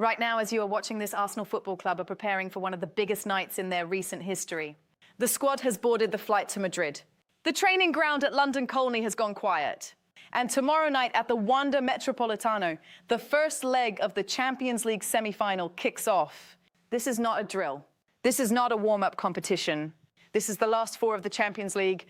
Right now, as you are watching this, Arsenal Football Club are preparing for one of the biggest nights in their recent history. The squad has boarded the flight to Madrid. The training ground at London Colney has gone quiet. And tomorrow night at the Wanda Metropolitano, the first leg of the Champions League semi-final kicks off. This is not a drill. This is not a warm-up competition. This is the last four of the Champions League,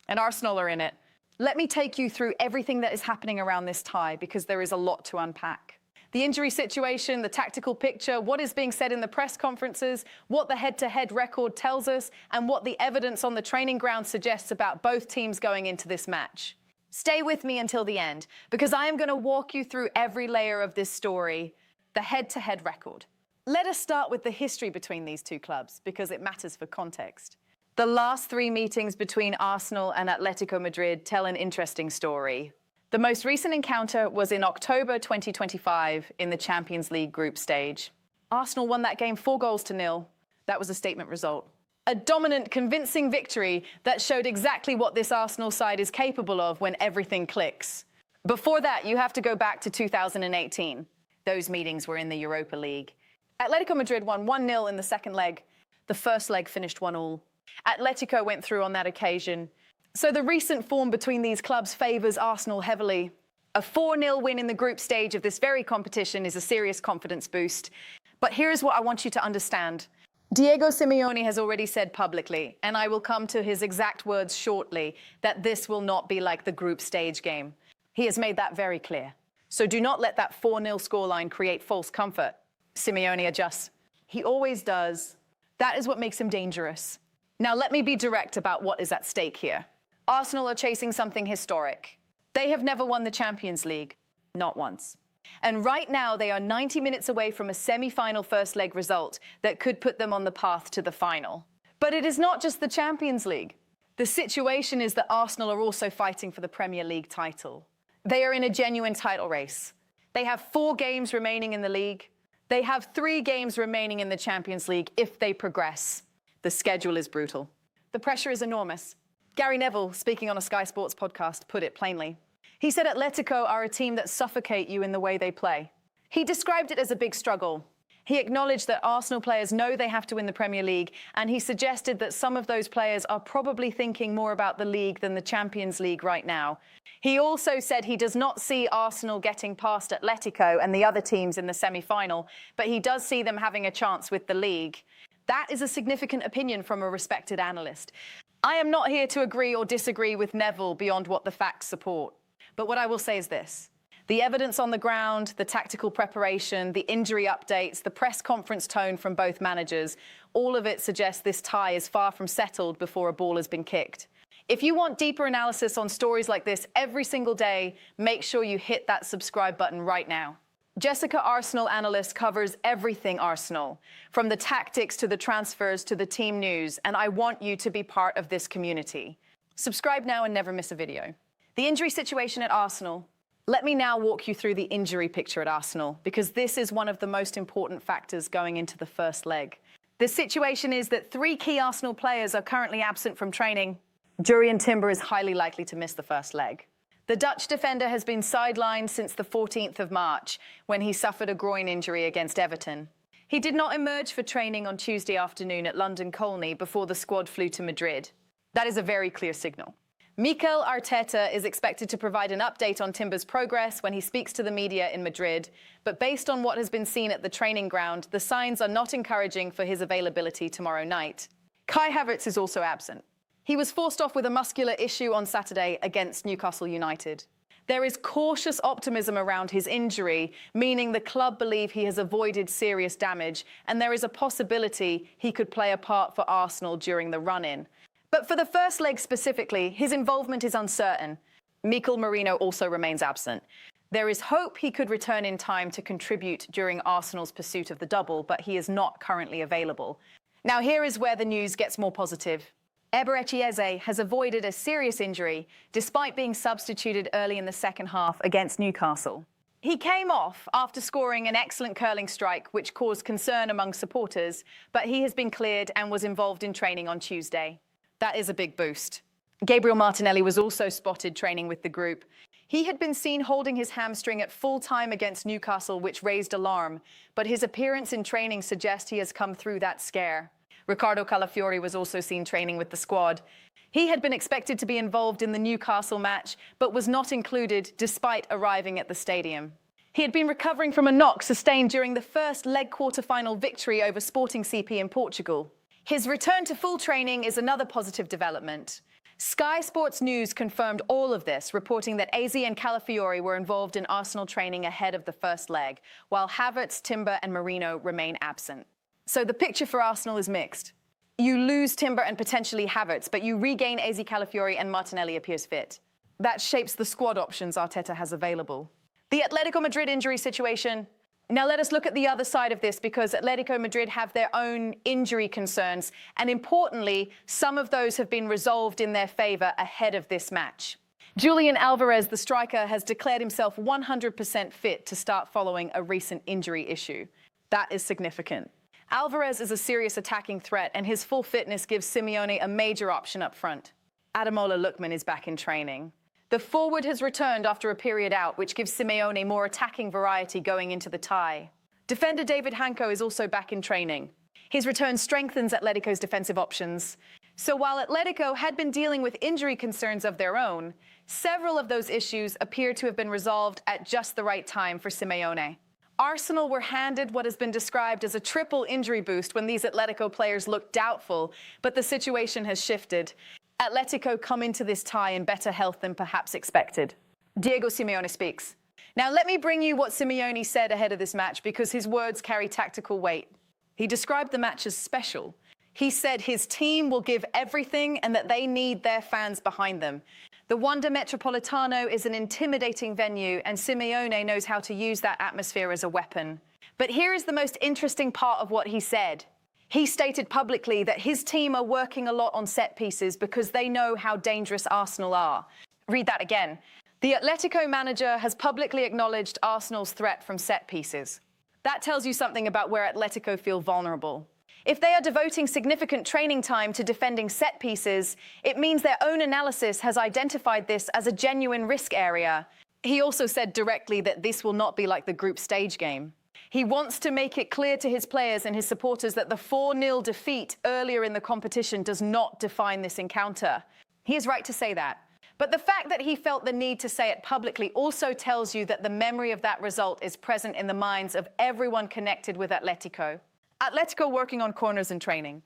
and Arsenal are in it. Let me take you through everything that is happening around this tie, because there is a lot to unpack. The injury situation, the tactical picture, what is being said in the press conferences, what the head-to-head record tells us, and what the evidence on the training ground suggests about both teams going into this match. Stay with me until the end, because I am going to walk you through every layer of this story, the head-to-head record. Let us start with the history between these two clubs, because it matters for context. The last three meetings between Arsenal and Atletico Madrid tell an interesting story. The most recent encounter was in October 2025 in the Champions League group stage. Arsenal won that game 4-0. That was a statement result. A dominant, convincing victory that showed exactly what this Arsenal side is capable of when everything clicks. Before that, you have to go back to 2018. Those meetings were in the Europa League. Atletico Madrid won 1-0 in the second leg. The first leg finished 1-1. Atletico went through on that occasion. So the recent form between these clubs favours Arsenal heavily. A 4-0 win in the group stage of this very competition is a serious confidence boost. But here's what I want you to understand. Diego Simeone has already said publicly, and I will come to his exact words shortly, that this will not be like the group stage game. He has made that very clear. So do not let that 4-0 scoreline create false comfort. Simeone adjusts. He always does. That is what makes him dangerous. Now let me be direct about what is at stake here. Arsenal are chasing something historic. They have never won the Champions League, not once. And right now they are 90 minutes away from a semi-final first leg result that could put them on the path to the final. But it is not just the Champions League. The situation is that Arsenal are also fighting for the Premier League title. They are in a genuine title race. They have 4 games remaining in the league. They have 3 games remaining in the Champions League if they progress. The schedule is brutal. The pressure is enormous. Gary Neville, speaking on a Sky Sports podcast, put it plainly. He said Atletico are a team that suffocate you in the way they play. He described it as a big struggle. He acknowledged that Arsenal players know they have to win the Premier League, and he suggested that some of those players are probably thinking more about the league than the Champions League right now. He also said he does not see Arsenal getting past Atletico and the other teams in the semi-final, but he does see them having a chance with the league. That is a significant opinion from a respected analyst. I am not here to agree or disagree with Neville beyond what the facts support. But what I will say is this. The evidence on the ground, the tactical preparation, the injury updates, the press conference tone from both managers, all of it suggests this tie is far from settled before a ball has been kicked. If you want deeper analysis on stories like this every single day, make sure you hit that subscribe button right now. Jessica Arsenal Analyst covers everything Arsenal, from the tactics to the transfers to the team news, and I want you to be part of this community. Subscribe now and never miss a video. The injury situation at Arsenal. Let me now walk you through the injury picture at Arsenal, because this is one of the most important factors going into the first leg. The situation is that 3 key Arsenal players are currently absent from training. Jurriën Timber is highly likely to miss the first leg. The Dutch defender has been sidelined since the 14th of March, when he suffered a groin injury against Everton. He did not emerge for training on Tuesday afternoon at London Colney before the squad flew to Madrid. That is a very clear signal. Mikel Arteta is expected to provide an update on Timber's progress when he speaks to the media in Madrid, but based on what has been seen at the training ground, the signs are not encouraging for his availability tomorrow night. Kai Havertz is also absent. He was forced off with a muscular issue on Saturday against Newcastle United. There is cautious optimism around his injury, meaning the club believe he has avoided serious damage, and there is a possibility he could play a part for Arsenal during the run-in. But for the first leg specifically, his involvement is uncertain. Merino also remains absent. There is hope he could return in time to contribute during Arsenal's pursuit of the double, but he is not currently available. Now here is where the news gets more positive. Eber Eze has avoided a serious injury despite being substituted early in the second half against Newcastle. He came off after scoring an excellent curling strike, which caused concern among supporters, but he has been cleared and was involved in training on Tuesday. That is a big boost. Gabriel Martinelli was also spotted training with the group. He had been seen holding his hamstring at full time against Newcastle, which raised alarm, but his appearance in training suggests he has come through that scare. Ricardo Calafiori was also seen training with the squad. He had been expected to be involved in the Newcastle match, but was not included despite arriving at the stadium. He had been recovering from a knock sustained during the first leg quarter-final victory over Sporting CP in Portugal. His return to full training is another positive development. Sky Sports News confirmed all of this, reporting that AZ and Calafiori were involved in Arsenal training ahead of the first leg, while Havertz, Timber and Merino remain absent. So the picture for Arsenal is mixed. You lose Timber and potentially Havertz, but you regain AZ Calafiori and Martinelli appears fit. That shapes the squad options Arteta has available. The Atletico Madrid injury situation. Now let us look at the other side of this, because Atletico Madrid have their own injury concerns, and importantly, some of those have been resolved in their favour ahead of this match. Julian Alvarez, the striker, has declared himself 100% fit to start following a recent injury issue. That is significant. Alvarez is a serious attacking threat, and his full fitness gives Simeone a major option up front. Ademola Lookman is back in training. The forward has returned after a period out, which gives Simeone more attacking variety going into the tie. Defender David Hanko is also back in training. His return strengthens Atletico's defensive options. So while Atletico had been dealing with injury concerns of their own, several of those issues appear to have been resolved at just the right time for Simeone. Arsenal were handed what has been described as a triple injury boost when these Atletico players looked doubtful, but the situation has shifted. Atletico come into this tie in better health than perhaps expected. Diego Simeone speaks. Now let me bring you what Simeone said ahead of this match, because his words carry tactical weight. He described the match as special. He said his team will give everything and that they need their fans behind them. The Wanda Metropolitano is an intimidating venue, and Simeone knows how to use that atmosphere as a weapon. But here is the most interesting part of what he said. He stated publicly that his team are working a lot on set pieces because they know how dangerous Arsenal are. Read that again. The Atletico manager has publicly acknowledged Arsenal's threat from set pieces. That tells you something about where Atletico feel vulnerable. If they are devoting significant training time to defending set pieces, it means their own analysis has identified this as a genuine risk area. He also said directly that this will not be like the group stage game. He wants to make it clear to his players and his supporters that the 4-0 defeat earlier in the competition does not define this encounter. He is right to say that. But the fact that he felt the need to say it publicly also tells you that the memory of that result is present in the minds of everyone connected with Atletico. Atletico working on corners and training.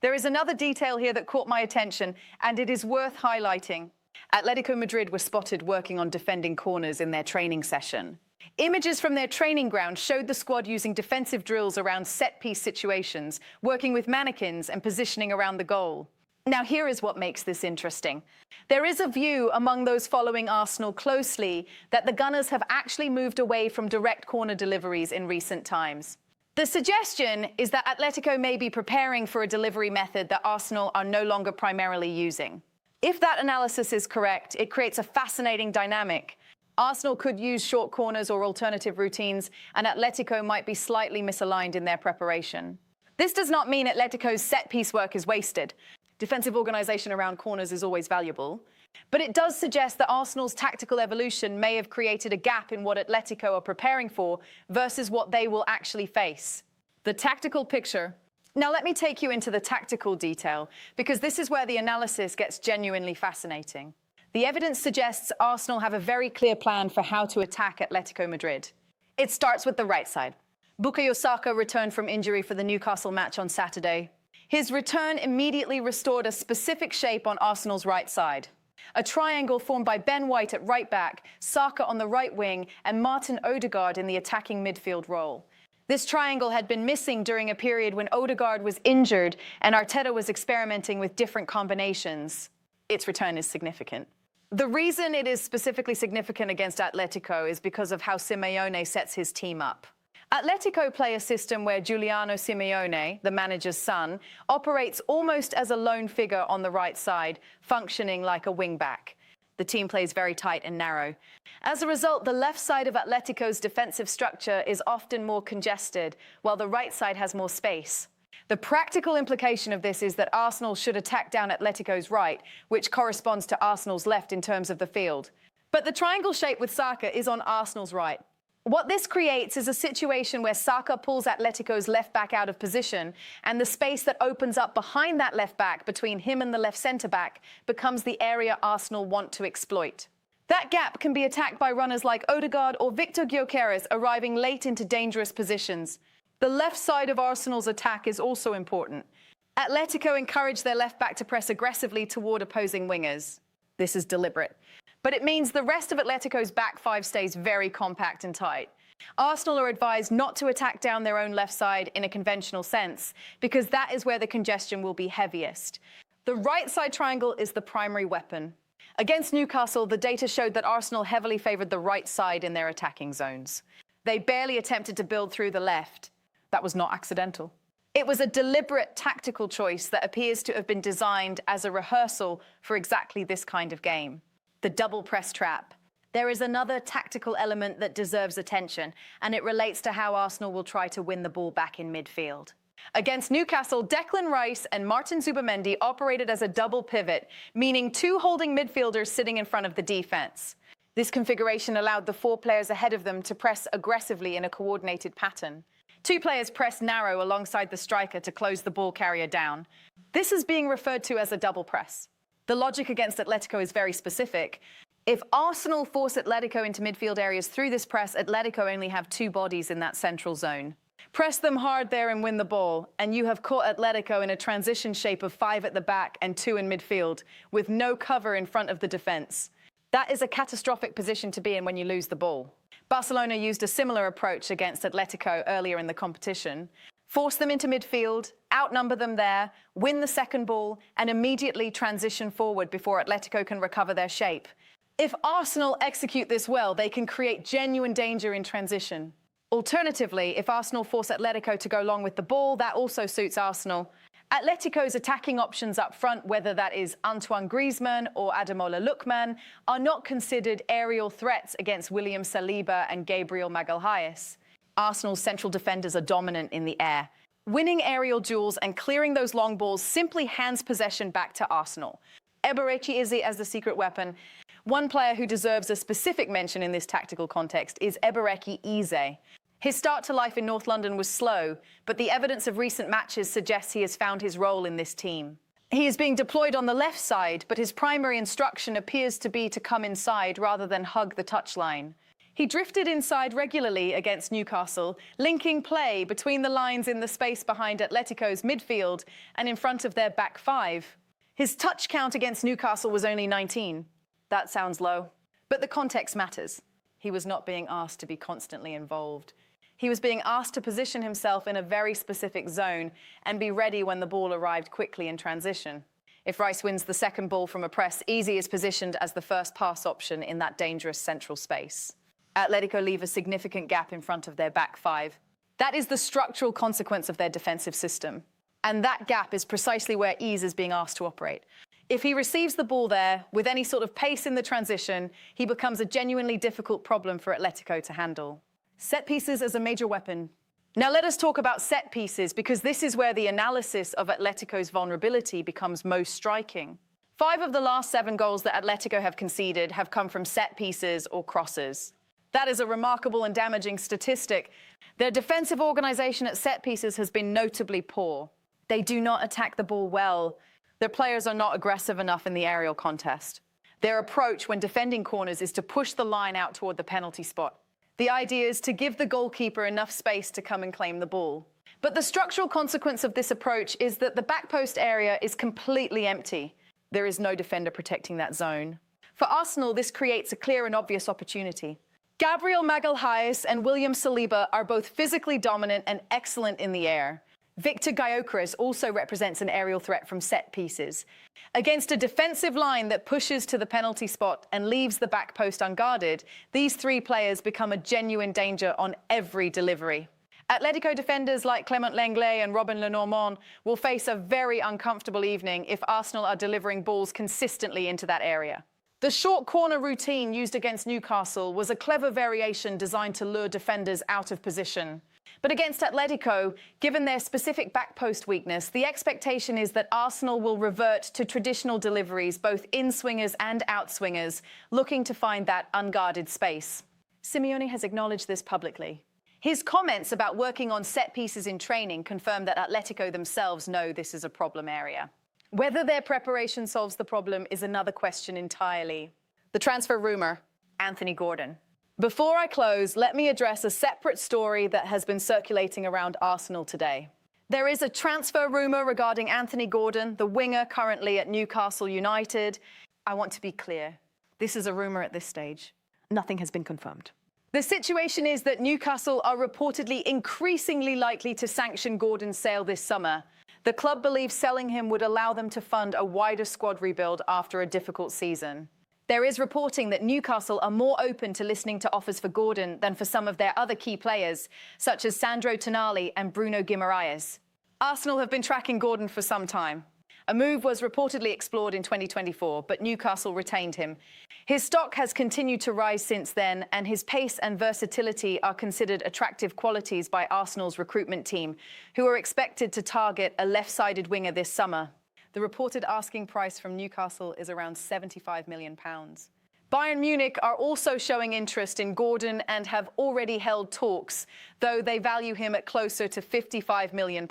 There is another detail here that caught my attention, and it is worth highlighting. Atletico Madrid were spotted working on defending corners in their training session. Images from their training ground showed the squad using defensive drills around set-piece situations, working with mannequins and positioning around the goal. Now here is what makes this interesting. There is a view among those following Arsenal closely that the Gunners have actually moved away from direct corner deliveries in recent times. The suggestion is that Atletico may be preparing for a delivery method that Arsenal are no longer primarily using. If that analysis is correct, it creates a fascinating dynamic. Arsenal could use short corners or alternative routines, and Atletico might be slightly misaligned in their preparation. This does not mean Atletico's set-piece work is wasted. Defensive organisation around corners is always valuable. But it does suggest that Arsenal's tactical evolution may have created a gap in what Atletico are preparing for versus what they will actually face. The tactical picture. Now let me take you into the tactical detail, because this is where the analysis gets genuinely fascinating. The evidence suggests Arsenal have a very clear plan for how to attack Atletico Madrid. It starts with the right side. Bukayo Saka returned from injury for the Newcastle match on Saturday. His return immediately restored a specific shape on Arsenal's right side. A triangle formed by Ben White at right back, Saka on the right wing, and Martin Odegaard in the attacking midfield role. This triangle had been missing during a period when Odegaard was injured and Arteta was experimenting with different combinations. Its return is significant. The reason it is specifically significant against Atletico is because of how Simeone sets his team up. Atletico play a system where Giuliano Simeone, the manager's son, operates almost as a lone figure on the right side, functioning like a wing-back. The team plays very tight and narrow. As a result, the left side of Atletico's defensive structure is often more congested, while the right side has more space. The practical implication of this is that Arsenal should attack down Atletico's right, which corresponds to Arsenal's left in terms of the field. But the triangle shape with Saka is on Arsenal's right. What this creates is a situation where Saka pulls Atletico's left back out of position, and the space that opens up behind that left back between him and the left centre-back becomes the area Arsenal want to exploit. That gap can be attacked by runners like Odegaard or Victor Gyökeres arriving late into dangerous positions. The left side of Arsenal's attack is also important. Atletico encourage their left back to press aggressively toward opposing wingers. This is deliberate. But it means the rest of Atletico's back five stays very compact and tight. Arsenal are advised not to attack down their own left side in a conventional sense, because that is where the congestion will be heaviest. The right side triangle is the primary weapon. Against Newcastle, the data showed that Arsenal heavily favoured the right side in their attacking zones. They barely attempted to build through the left. That was not accidental. It was a deliberate tactical choice that appears to have been designed as a rehearsal for exactly this kind of game. The double press trap. There is another tactical element that deserves attention, and it relates to how Arsenal will try to win the ball back in midfield. Against Newcastle, Declan Rice and Martin Zubimendi operated as a double pivot, meaning two holding midfielders sitting in front of the defence. This configuration allowed the four players ahead of them to press aggressively in a coordinated pattern. Two players pressed narrow alongside the striker to close the ball carrier down. This is being referred to as a double press. The logic against Atletico is very specific. If Arsenal force Atletico into midfield areas through this press, Atletico only have two bodies in that central zone. Press them hard there and win the ball, and you have caught Atletico in a transition shape of five at the back and two in midfield, with no cover in front of the defence. That is a catastrophic position to be in when you lose the ball. Barcelona used a similar approach against Atletico earlier in the competition. Force them into midfield, outnumber them there, win the second ball, and immediately transition forward before Atletico can recover their shape. If Arsenal execute this well, they can create genuine danger in transition. Alternatively, if Arsenal force Atletico to go long with the ball, that also suits Arsenal. Atletico's attacking options up front, whether that is Antoine Griezmann or Ademola Lookman, are not considered aerial threats against William Saliba and Gabriel Magalhaes. Arsenal's central defenders are dominant in the air. Winning aerial duels and clearing those long balls simply hands possession back to Arsenal. Eberechi Eze as the secret weapon. One player who deserves a specific mention in this tactical context is Eberechi Eze. His start to life in North London was slow, but the evidence of recent matches suggests he has found his role in this team. He is being deployed on the left side, but his primary instruction appears to be to come inside rather than hug the touchline. He drifted inside regularly against Newcastle, linking play between the lines in the space behind Atletico's midfield and in front of their back five. His touch count against Newcastle was only 19. That sounds low, but the context matters. He was not being asked to be constantly involved. He was being asked to position himself in a very specific zone and be ready when the ball arrived quickly in transition. If Rice wins the second ball from a press, Eze is positioned as the first pass option in that dangerous central space. Atletico leave a significant gap in front of their back five. That is the structural consequence of their defensive system. And that gap is precisely where Eze is being asked to operate. If he receives the ball there, with any sort of pace in the transition, he becomes a genuinely difficult problem for Atletico to handle. Set pieces as a major weapon. Now let us talk about set pieces, because this is where the analysis of Atletico's vulnerability becomes most striking. 5 of the last 7 goals that Atletico have conceded have come from set pieces or crosses. That is a remarkable and damaging statistic. Their defensive organisation at set pieces has been notably poor. They do not attack the ball well. Their players are not aggressive enough in the aerial contest. Their approach when defending corners is to push the line out toward the penalty spot. The idea is to give the goalkeeper enough space to come and claim the ball. But the structural consequence of this approach is that the back post area is completely empty. There is no defender protecting that zone. For Arsenal, this creates a clear and obvious opportunity. Gabriel Magalhaes and William Saliba are both physically dominant and excellent in the air. Victor Gyökeres also represents an aerial threat from set pieces. Against a defensive line that pushes to the penalty spot and leaves the back post unguarded, these 3 players become a genuine danger on every delivery. Atletico defenders like Clement Lenglet and Robin Lenormand will face a very uncomfortable evening if Arsenal are delivering balls consistently into that area. The short corner routine used against Newcastle was a clever variation designed to lure defenders out of position. But against Atletico, given their specific back-post weakness, the expectation is that Arsenal will revert to traditional deliveries, both in-swingers and out-swingers, looking to find that unguarded space. Simeone has acknowledged this publicly. His comments about working on set pieces in training confirm that Atletico themselves know this is a problem area. Whether their preparation solves the problem is another question entirely. The transfer rumour, Anthony Gordon. Before I close, let me address a separate story that has been circulating around Arsenal today. There is a transfer rumour regarding Anthony Gordon, the winger currently at Newcastle United. I want to be clear, this is a rumour at this stage. Nothing has been confirmed. The situation is that Newcastle are reportedly increasingly likely to sanction Gordon's sale this summer. The club believes selling him would allow them to fund a wider squad rebuild after a difficult season. There is reporting that Newcastle are more open to listening to offers for Gordon than for some of their other key players, such as Sandro Tonali and Bruno Guimaraes. Arsenal have been tracking Gordon for some time. A move was reportedly explored in 2024, but Newcastle retained him. His stock has continued to rise since then, and his pace and versatility are considered attractive qualities by Arsenal's recruitment team, who are expected to target a left-sided winger this summer. The reported asking price from Newcastle is around £75 million. Bayern Munich are also showing interest in Gordon and have already held talks, though they value him at closer to £55 million.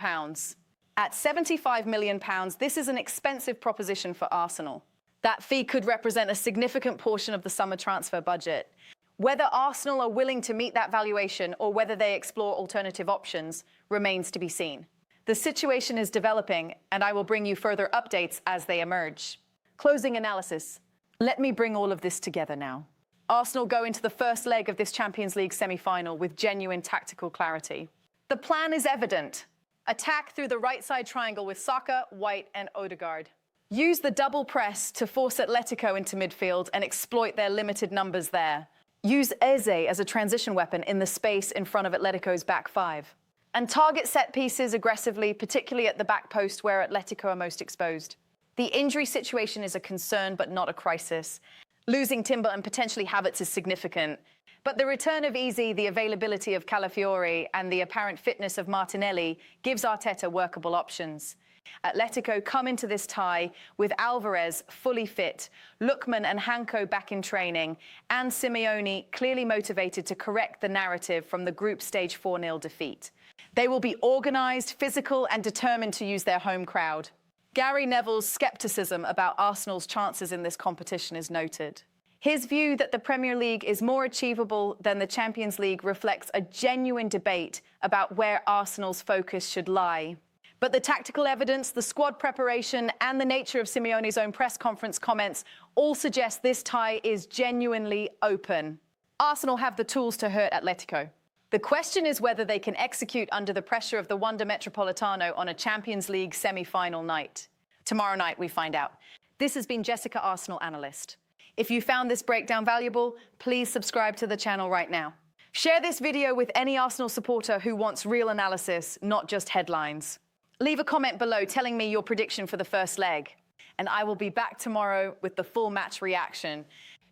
At £75 million, this is an expensive proposition for Arsenal. That fee could represent a significant portion of the summer transfer budget. Whether Arsenal are willing to meet that valuation or whether they explore alternative options remains to be seen. The situation is developing, and I will bring you further updates as they emerge. Closing analysis. Let me bring all of this together now. Arsenal go into the first leg of this Champions League semi-final with genuine tactical clarity. The plan is evident. Attack through the right side triangle with Saka, White and Odegaard. Use the double press to force Atletico into midfield and exploit their limited numbers there. Use Eze as a transition weapon in the space in front of Atletico's back five. And target set pieces aggressively, particularly at the back post where Atletico are most exposed. The injury situation is a concern but not a crisis. Losing Timber and potentially Havertz is significant. But the return of Eze, the availability of Calafiori and the apparent fitness of Martinelli gives Arteta workable options. Atletico come into this tie with Alvarez fully fit, Lookman and Hanko back in training, and Simeone clearly motivated to correct the narrative from the group stage 4-0 defeat. They will be organised, physical and determined to use their home crowd. Gary Neville's scepticism about Arsenal's chances in this competition is noted. His view that the Premier League is more achievable than the Champions League reflects a genuine debate about where Arsenal's focus should lie. But the tactical evidence, the squad preparation and the nature of Simeone's own press conference comments all suggest this tie is genuinely open. Arsenal have the tools to hurt Atletico. The question is whether they can execute under the pressure of the Wanda Metropolitano on a Champions League semi-final night. Tomorrow night we find out. This has been Jessica, Arsenal Analyst. If you found this breakdown valuable, please subscribe to the channel right now. Share this video with any Arsenal supporter who wants real analysis, not just headlines. Leave a comment below telling me your prediction for the first leg. And I will be back tomorrow with the full match reaction.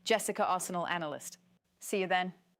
Jessica, Arsenal Analyst. See you then.